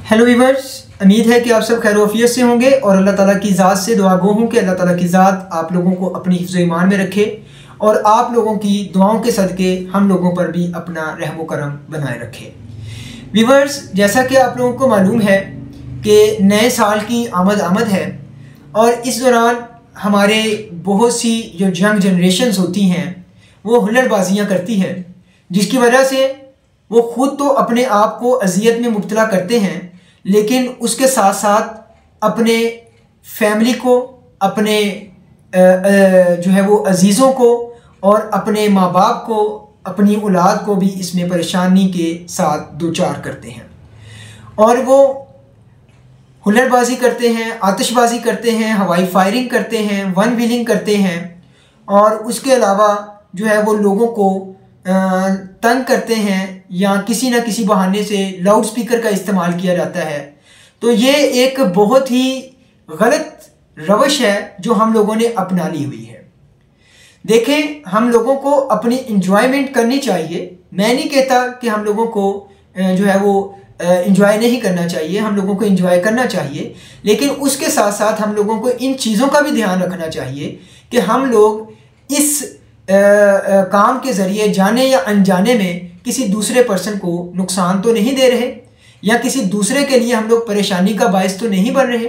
Hello viewers, उम्मीद है कि आप सब खैर-ओ-आफियत से होंगे और अल्लाह ताला की ज़ात से दुआ गो हूँ कि अल्लाह ताला की ज़ात आप लोगों को अपनी हिफ्ज़ ईमान में रखे और आप लोगों की दुआओं के सदक़े हम लोगों पर भी अपना रहम व करम बनाए रखे। वीवर्स, जैसा कि आप लोगों को मालूम है कि नए साल की आमद है और इस दौरान हमारे बहुत सी जो यंग जनरेशन्स होती हैं वो हुल्लड़बाजियाँ करती हैं, जिसकी वजह से वो ख़ुद तो अपने आप को अज़ियत में मुब्तला करते हैं, लेकिन उसके साथ साथ अपने फैमिली को, अपने जो है वो अजीज़ों को और अपने माँ बाप को, अपनी औलाद को भी इसमें परेशानी के साथ दो चार करते हैं। और वो हुल्लड़बाजी करते हैं, आतिशबाजी करते हैं, हवाई फायरिंग करते हैं, वन व्हीलिंग करते हैं और उसके अलावा जो है वो लोगों को तंग करते हैं या किसी न किसी बहाने से लाउड स्पीकर का इस्तेमाल किया जाता है। तो ये एक बहुत ही गलत रवश है जो हम लोगों ने अपना ली हुई है। देखें, हम लोगों को अपनी इंजॉयमेंट करनी चाहिए। मैं नहीं कहता कि हम लोगों को जो है वो इंजॉय नहीं करना चाहिए, हम लोगों को इंजॉय करना चाहिए, लेकिन उसके साथ साथ हम लोगों को इन चीज़ों का भी ध्यान रखना चाहिए कि हम लोग इस काम के ज़रिए जाने या अनजाने में किसी दूसरे पर्सन को नुकसान तो नहीं दे रहे या किसी दूसरे के लिए हम लोग परेशानी का बायस तो नहीं बन रहे।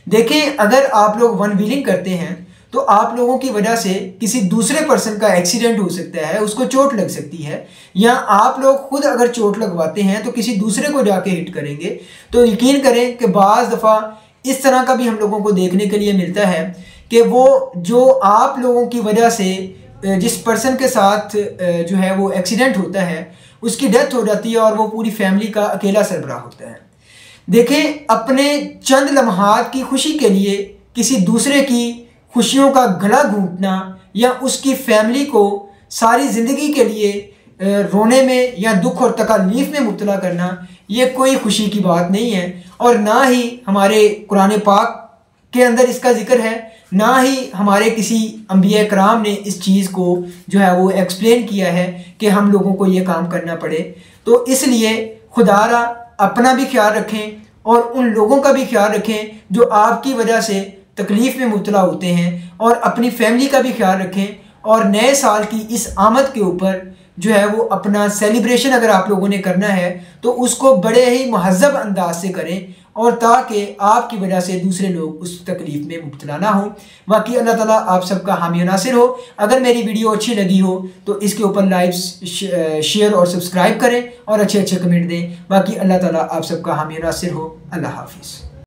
देखें, अगर आप लोग वन व्हीलिंग करते हैं तो आप लोगों की वजह से किसी दूसरे पर्सन का एक्सीडेंट हो सकता है, उसको चोट लग सकती है, या आप लोग खुद अगर चोट लगवाते हैं तो किसी दूसरे को जाके हिट करेंगे। तो यकीन करें कि बाज़ दफ़ा इस तरह का भी हम लोगों को देखने के लिए मिलता है कि वो जो आप लोगों की वजह से जिस पर्सन के साथ जो है वो एक्सीडेंट होता है उसकी डेथ हो जाती है और वो पूरी फैमिली का अकेला सरबराह होता है। देखें, अपने चंद लम्हात की खुशी के लिए किसी दूसरे की खुशियों का गला घूंटना या उसकी फैमिली को सारी ज़िंदगी के लिए रोने में या दुख और तकलीफ़ में मुब्तला करना, ये कोई खुशी की बात नहीं है और ना ही हमारे कुरान पाक के अंदर इसका जिक्र है, ना ही हमारे किसी अंबिया कराम ने इस चीज़ को जो है वो एक्सप्लेन किया है कि हम लोगों को ये काम करना पड़े। तो इसलिए खुदारा अपना भी ख्याल रखें और उन लोगों का भी ख्याल रखें जो आपकी वजह से तकलीफ़ में मुब्तला होते हैं, और अपनी फैमिली का भी ख्याल रखें। और नए साल की इस आमद के ऊपर जो है वो अपना सेलिब्रेशन अगर आप लोगों ने करना है तो उसको बड़े ही महज़्ज़ब अंदाज से करें, और ताकि आपकी वजह से दूसरे लोग उस तकलीफ़ में मुब्तला ना हो। बाकी अल्लाह ताला आप सबका हामी और नासिर हो। अगर मेरी वीडियो अच्छी लगी हो तो इसके ऊपर लाइक, शेयर और सब्सक्राइब करें और अच्छे अच्छे कमेंट दें। बाकी अल्लाह ताला आप सबका हामी और नासिर हो। अल्लाह हाफिज़।